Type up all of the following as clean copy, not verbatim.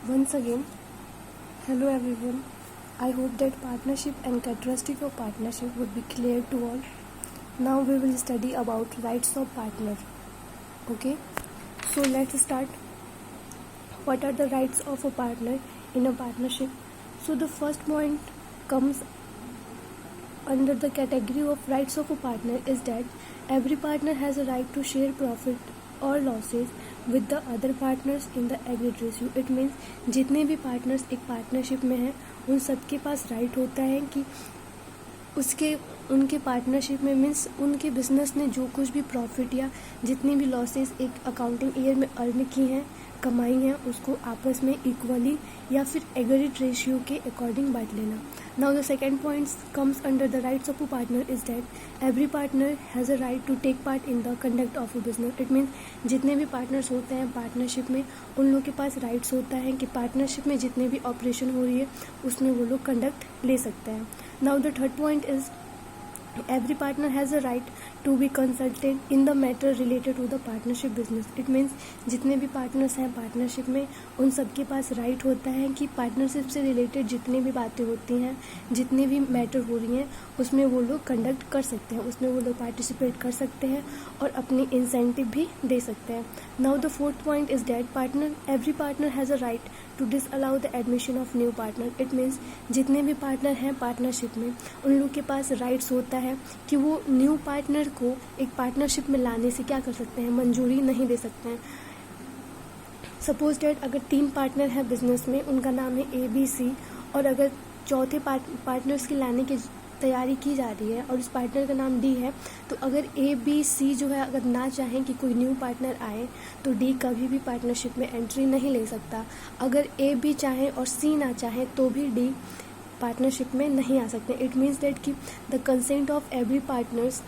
Once again, hello everyone. I hope that partnership and characteristic of partnership would be clear to all. Now we will study about rights of partner. Okay, so let's start. What are the rights of a partner in a partnership? So the first point comes under the category of rights of a partner is that every partner has a right to share profit और losses with the other partners in the agreed ratio. It means जितने भी partners एक partnership में हैं उन सबके पास right होता है कि उनके पार्टनरशिप में मीन्स उनके बिजनेस ने जो कुछ भी प्रॉफिट या जितनी भी लॉसेस एक अकाउंटिंग ईयर में अर्न की हैं, कमाई हैं, उसको आपस में इक्वली या फिर एग्रीड रेशियो के अकॉर्डिंग बांट लेना. Now the second point comes under the rights of a partner is that every partner has a right to take part in the conduct of a business. It means जितने भी partners होते हैं partnership में उन लोगों के पास rights होता है कि पार्टनरशिप में जितने भी ऑपरेशन हो रही है उसमें वो लोग कंडक्ट ले सकते हैं. Now the third point is every partner has a right to be consulted in the matter related to the partnership business. It means जितने भी पार्टनर्स हैं पार्टनरशिप में उन सबके पास राइट होता है कि पार्टनरशिप से रिलेटेड जितनी भी बातें होती हैं, जितनी भी मैटर हो रही हैं, उसमें वो लोग कंडक्ट कर सकते हैं, उसमें वो लोग पार्टिसिपेट कर सकते हैं और अपनी इंसेंटिव भी दे सकते हैं. Now the fourth point is that every partner has a right to disallow the admission of new partner. It means जितने भी पार्टनर हैं पार्टनरशिप में उन लोग के पास राइट्स होता है कि वो न्यू पार्टनर को एक पार्टनरशिप में लाने से क्या कर सकते हैं, मंजूरी नहीं दे सकते हैं. सपोज डेट अगर 3 पार्टनर हैं बिजनेस में, उनका नाम है ABC, और अगर चौथे पार्टनर्स की लाने की तैयारी की जा रही है और उस पार्टनर का नाम D है, तो अगर ABC जो है अगर ना चाहें कि कोई न्यू पार्टनर आए तो D कभी भी पार्टनरशिप में एंट्री नहीं ले सकता. अगर AB चाहे और C ना चाहे तो भी D पार्टनरशिप में नहीं आ सकते. इट मीन्स दैट कि the consent of every partners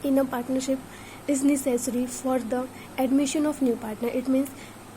in a partnership is necessary for the admission of new partner. It means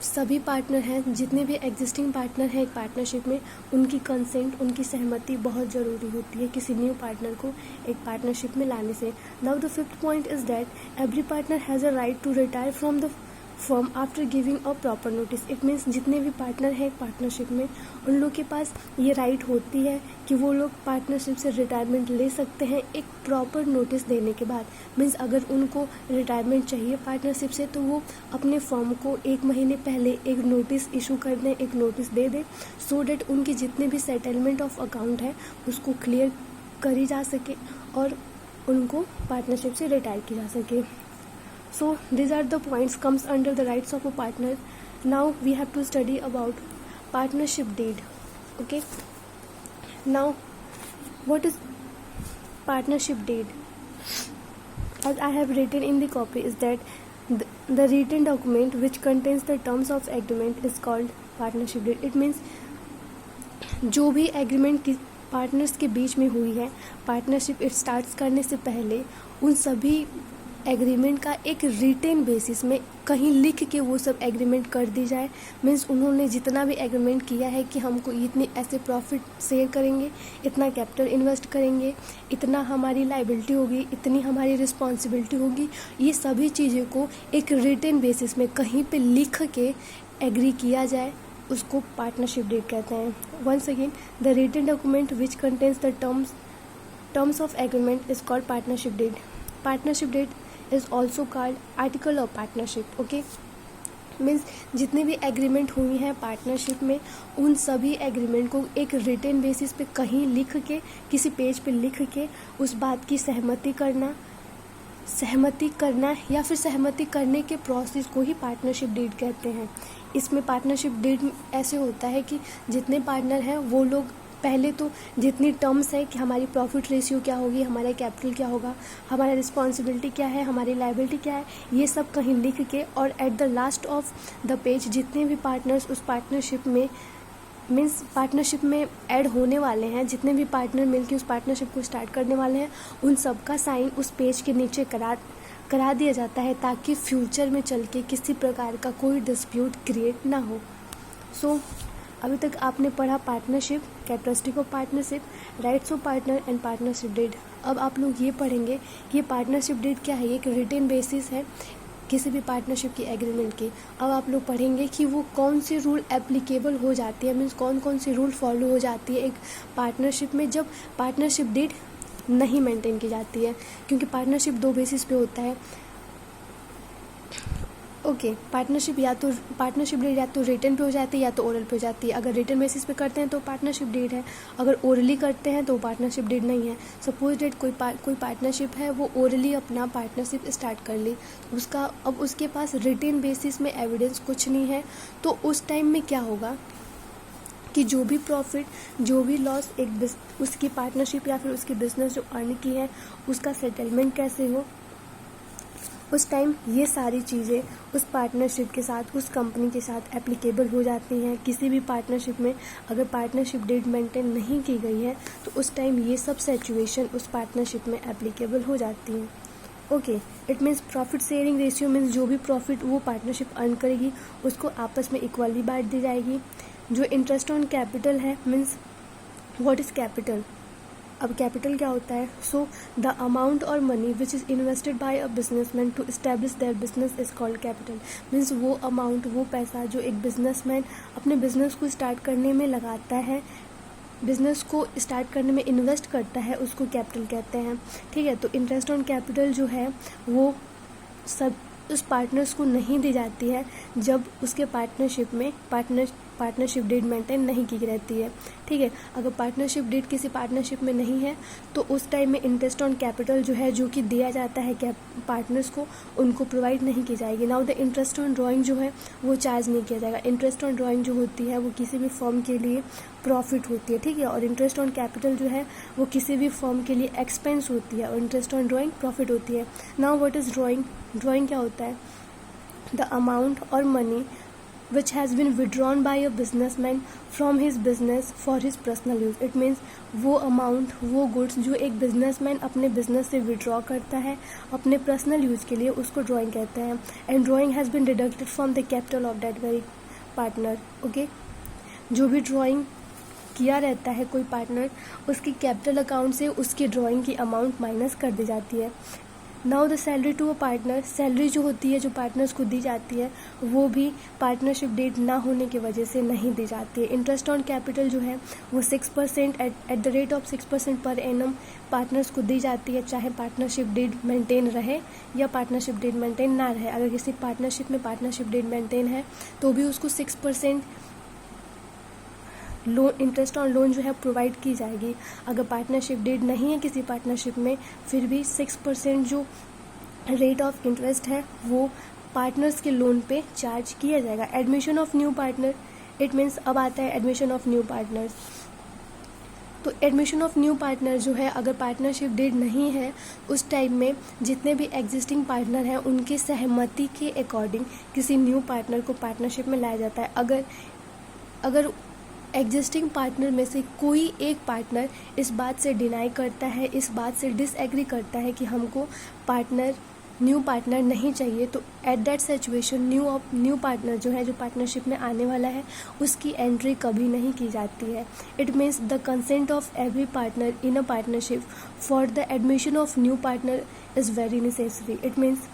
सभी पार्टनर हैं, जितने भी एग्जिस्टिंग पार्टनर हैं एक पार्टनरशिप में, उनकी कंसेंट, उनकी सहमति बहुत ज़रूरी होती है किसी न्यू पार्टनर को एक पार्टनरशिप में लाने से. Now the fifth point is that every partner has a right to retire from the firm after giving a proper notice. It means जितने भी पार्टनर हैं एक पार्टनरशिप में उन लोग के पास ये राइट होती है कि वो लोग पार्टनरशिप से रिटायरमेंट ले सकते हैं एक प्रॉपर नोटिस देने के बाद. मीन्स अगर उनको रिटायरमेंट चाहिए पार्टनरशिप से तो वो अपने फर्म को 1 महीने पहले एक नोटिस इशू कर दें, एक नोटिस दे दें, सो डैट उनकी जितने भी सेटलमेंट ऑफ अकाउंट है उसको क्लियर करी जा सके और उनको पार्टनरशिप से रिटायर की जा सके. So these are the points comes under the rights of a partner. Now we have to study about partnership deed. Okay. Now what is partnership deed? As I have written in the copy is that the written document which contains the terms of agreement is called partnership deed. It means जो भी agreement की partners के बीच में हुई है partnership start करने से पहले, उन सभी एग्रीमेंट का एक रिटेन बेसिस में कहीं लिख के वो सब एग्रीमेंट कर दी जाए. मीन्स उन्होंने जितना भी एग्रीमेंट किया है कि हमको इतनी ऐसे प्रॉफिट शेयर करेंगे, इतना कैपिटल इन्वेस्ट करेंगे, इतना हमारी लाइबिलिटी होगी, इतनी हमारी रिस्पॉन्सिबिलिटी होगी, ये सभी चीज़ों को एक रिटेन बेसिस में कहीं पे लिख के एग्री किया जाए, उसको पार्टनरशिप डीड कहते हैं. Once again the written document which contains the terms of agreement is called partnership deed. Partnership deed is also called article of partnership. Okay, means जितने भी एग्रीमेंट हुई हैं पार्टनरशिप में उन सभी एग्रीमेंट को एक रिटेन बेसिस पे कहीं लिख के किसी पेज पे लिख के उस बात की सहमति करना या फिर सहमति करने के प्रोसेस को ही पार्टनरशिप डीड कहते हैं. इसमें पार्टनरशिप डीड ऐसे होता है कि जितने पार्टनर हैं वो लोग पहले तो जितनी टर्म्स है कि हमारी प्रॉफिट रेशियो क्या होगी, हमारा कैपिटल क्या होगा, हमारा रिस्पॉन्सिबिलिटी क्या है, हमारी लाइबिलिटी क्या है, ये सब कहीं लिख के और at the last of the page जितने भी पार्टनर्स उस पार्टनरशिप में मीन्स पार्टनरशिप में ऐड होने वाले हैं, जितने भी पार्टनर मिलकर उस पार्टनरशिप को स्टार्ट करने वाले हैं, उन सब का साइन उस पेज के नीचे करा दिया जाता है ताकि फ्यूचर में चल के किसी प्रकार का कोई डिस्प्यूट क्रिएट ना हो. सो अभी तक आपने पढ़ा partnership, characteristic of partnership, rights of partner and partnership deed. अब आप लोग ये पढ़ेंगे कि ये पार्टनरशिप डीड क्या है. ये एक रिटेन बेसिस है किसी भी पार्टनरशिप की एग्रीमेंट की। अब आप लोग पढ़ेंगे कि वो कौन सी रूल एप्लीकेबल हो जाती है, मीन्स कौन कौन सी रूल फॉलो हो जाती है एक पार्टनरशिप में जब पार्टनरशिप डीड नहीं मेंटेन की जाती है, क्योंकि पार्टनरशिप दो बेसिस पे होता है। ओके, पार्टनरशिप डीड या तो रिटन पे हो जाती है या तो ओरल पे हो जाती है। अगर रिटन बेसिस पे करते हैं तो पार्टनरशिप डीड है, अगर ओरली करते हैं तो पार्टनरशिप डीड नहीं है। सपोज डेट कोई पार्टनरशिप है, वो ओरली अपना पार्टनरशिप स्टार्ट कर ली, अब उसके पास रिटन बेसिस में एविडेंस कुछ नहीं है, तो उस टाइम में क्या होगा कि जो भी प्रॉफिट जो भी लॉस उसकी पार्टनरशिप या फिर उसकी बिजनेस जो अर्न की है उसका सेटलमेंट कैसे हो, उस टाइम ये सारी चीज़ें उस पार्टनरशिप के साथ, उस कंपनी के साथ एप्लीकेबल हो जाती हैं। किसी भी पार्टनरशिप में अगर पार्टनरशिप डेट मेंटेन नहीं की गई है तो उस टाइम ये सब सिचुएशन उस पार्टनरशिप में एप्लीकेबल हो जाती हैं। Okay, it means profit sharing ratio means जो भी प्रॉफिट वो पार्टनरशिप अर्न करेगी उसको आपस में इक्वली बांट दी जाएगी। जो इंटरेस्ट ऑन कैपिटल है, मीन्स व्हाट इज़ कैपिटल। अब कैपिटल क्या होता है? सो द अमाउंट और money which is invested by a businessman to establish their business is called capital. Means वो अमाउंट, वो पैसा जो एक बिजनेसमैन अपने बिजनेस को स्टार्ट करने में लगाता है, बिजनेस को स्टार्ट करने में इन्वेस्ट करता है, उसको कैपिटल कहते हैं। ठीक है, तो इंटरेस्ट ऑन कैपिटल जो है वो सब उस पार्टनर्स को नहीं दी जाती है जब उसके पार्टनरशिप में पार्टनरशिप डीड मेंटेन नहीं की रहती है। ठीक है, अगर पार्टनरशिप डीड किसी पार्टनरशिप में नहीं है तो उस टाइम में इंटरेस्ट ऑन कैपिटल जो है, जो कि दिया जाता है पार्टनर्स को, उनको प्रोवाइड नहीं की जाएगी। Now the interest on drawing जो है वो चार्ज नहीं किया जाएगा। इंटरेस्ट ऑन ड्राइंग जो होती है वो किसी भी फर्म के लिए प्रॉफिट होती है। ठीक है, और इंटरेस्ट ऑन कैपिटल जो है वो किसी भी फर्म के लिए एक्सपेंस होती है, और इंटरेस्ट ऑन ड्राइंग प्रॉफिट होती है। Now what is drawing? Drawing क्या होता है? द अमाउंट और money which has been withdrawn by a businessman from his business for his personal use. It means वो अमाउंट, वो गुड्स जो एक बिजनेसमैन अपने बिजनेस से विड्रॉ करता है अपने पर्सनल यूज़ के लिए, उसको ड्राइंग कहते हैं। And drawing has been deducted from the capital of that very partner. Okay, जो भी ड्राइंग किया रहता है कोई पार्टनर, उसकी कैपिटल अकाउंट से उसकी ड्राइंग की अमाउंट माइनस कर दी जाती है। Now the salary to a partner, salary जो होती है जो पार्टनर्स को दी जाती है वो भी पार्टनरशिप डेट ना होने की वजह से नहीं दी जाती है। इंटरेस्ट ऑन कैपिटल जो है वो 6% at the rate of 6% per annum partners को दी जाती है, चाहे पार्टनरशिप डेट मेंटेन रहे या पार्टनरशिप डेट मेंटेन ना रहे। अगर किसी पार्टनरशिप में पार्टनरशिप डेट मेंटेन है तो भी उसको 6% लोन, इंटरेस्ट ऑन लोन जो है प्रोवाइड की जाएगी। अगर पार्टनरशिप डेट नहीं है किसी पार्टनरशिप में, फिर भी 6% जो रेट ऑफ इंटरेस्ट है वो पार्टनर्स के लोन पे चार्ज किया जाएगा। Admission of new partner, it means अब आता है एडमिशन ऑफ न्यू पार्टनर। तो एडमिशन ऑफ न्यू पार्टनर जो है, अगर पार्टनरशिप डेट नहीं है उस टाइम में जितने भी एग्जिस्टिंग पार्टनर हैं उनकी सहमति के अकॉर्डिंग किसी न्यू पार्टनर को पार्टनरशिप में लाया जाता है। अगर एग्जिस्टिंग पार्टनर में से कोई एक पार्टनर इस बात से डिनाई करता है, इस बात से डिसएग्री करता है कि हमको न्यू पार्टनर नहीं चाहिए, तो at that situation new partner जो है, जो पार्टनरशिप में आने वाला है, उसकी एंट्री कभी नहीं की जाती है। It means the consent of every partner in a partnership for the admission of new partner is very necessary. It means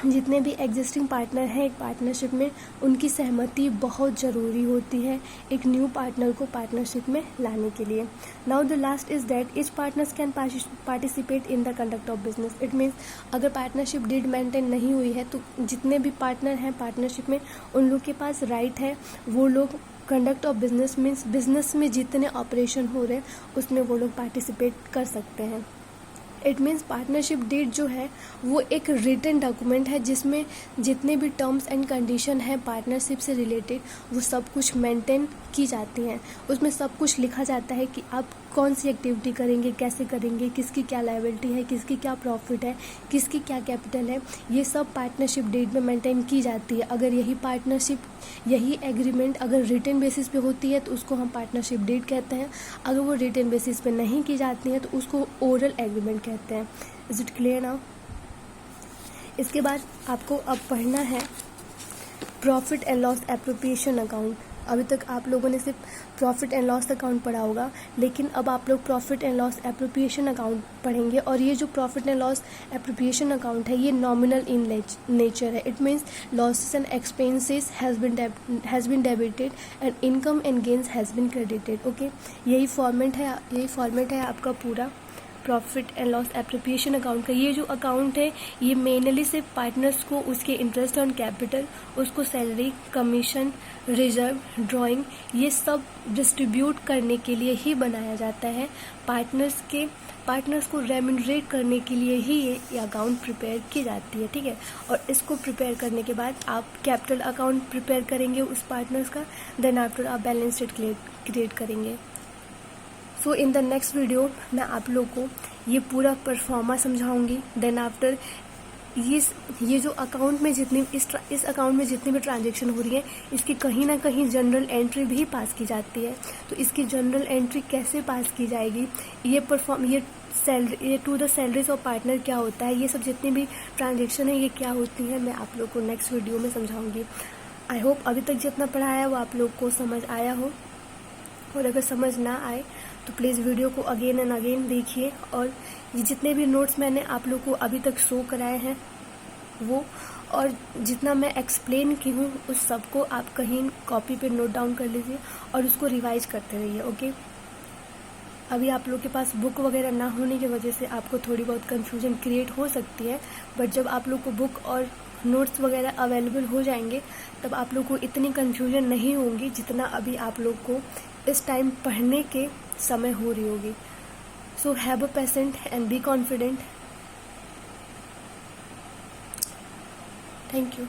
जितने भी एग्जिस्टिंग पार्टनर हैं एक पार्टनरशिप में, उनकी सहमति बहुत ज़रूरी होती है एक न्यू पार्टनर को पार्टनरशिप में लाने के लिए। Now the last is that each partners can participate in the conduct of business. It means अगर पार्टनरशिप डेट मेंटेन नहीं हुई है तो जितने भी पार्टनर हैं पार्टनरशिप में, उन लोग के पास राइट है, वो लोग conduct of business means business में जितने ऑपरेशन हो रहे हैं उसमें वो लोग पार्टिसिपेट कर सकते हैं। इट मीन्स पार्टनरशिप डीड जो है वो एक रिटन डॉक्यूमेंट है जिसमें जितने भी टर्म्स एंड कंडीशन है पार्टनरशिप से रिलेटेड वो सब कुछ मेंटेन की जाती हैं। उसमें सब कुछ लिखा जाता है कि आप कौन सी एक्टिविटी करेंगे, कैसे करेंगे, किसकी क्या लायबिलिटी है, किसकी क्या प्रॉफिट है, किसकी क्या कैपिटल है, ये सब पार्टनरशिप डेट में मेंटेन की जाती है। अगर यही एग्रीमेंट अगर रिटन बेसिस पे होती है तो उसको हम पार्टनरशिप डेट कहते हैं। अगर वो रिटन बेसिस पे नहीं की जाती है तो उसको ओरल एग्रीमेंट कहते हैं। Is it clear now? इसके बाद आपको अब पढ़ना है profit and loss appropriation account. अभी तक आप लोगों ने सिर्फ प्रॉफिट एंड लॉस अकाउंट पढ़ा होगा, लेकिन अब आप लोग profit and loss appropriation account पढ़ेंगे। और ये जो profit and loss appropriation account है ये नॉमिनल इन नेचर है। It means losses and expenses has been debited and income and gains has been credited. Okay, यही फॉर्मेट है आपका पूरा profit and loss appropriation account का। ये जो अकाउंट है ये मेनली सिर्फ पार्टनर्स को उसके इंटरेस्ट ऑन कैपिटल, उसको सैलरी, कमीशन, रिजर्व, ड्राइंग, ये सब डिस्ट्रीब्यूट करने के लिए ही बनाया जाता है। पार्टनर्स को रेम्यूनरेट करने के लिए ही ये अकाउंट प्रिपेयर की जाती है, ठीक है। और इसको प्रिपेयर करने के बाद आप कैपिटल अकाउंट प्रिपेयर करेंगे उस पार्टनर्स का, देन आफ्टर आप बैलेंस शीट क्रिएट करेंगे। सो इन द नेक्स्ट वीडियो मैं आप लोग को ये पूरा परफॉर्मा समझाऊंगी। देन आफ्टर ये जो अकाउंट में इस अकाउंट में जितनी भी ट्रांजेक्शन हो रही है इसकी कहीं ना कहीं जनरल एंट्री भी पास की जाती है। तो इसकी जनरल एंट्री कैसे पास की जाएगी, ये to the salaries of partner क्या होता है, ये सब जितनी भी ट्रांजेक्शन है ये क्या होती है, मैं आप लोग को नेक्स्ट वीडियो में समझाऊंगी। आई होप अभी तक जितना पढ़ाया है वो आप लोग को समझ आया हो, और अगर समझ ना आए तो प्लीज़ वीडियो को अगेन एंड अगेन देखिए। और ये जितने भी नोट्स मैंने आप लोग को अभी तक शो कराए हैं वो, और जितना मैं एक्सप्लेन की हूँ उस सबको आप कहीं कॉपी पे नोट डाउन कर लीजिए और उसको रिवाइज करते रहिए। ओके, अभी आप लोग के पास बुक वगैरह ना होने की वजह से आपको थोड़ी बहुत कन्फ्यूजन क्रिएट हो सकती है, बट जब आप लोग को बुक और नोट्स वगैरह अवेलेबल हो जाएंगे तब आप लोग को इतनी कन्फ्यूजन नहीं होगी जितना अभी आप लोग को इस टाइम पढ़ने के समय हो रही होगी। So have a patient and be confident. Thank you.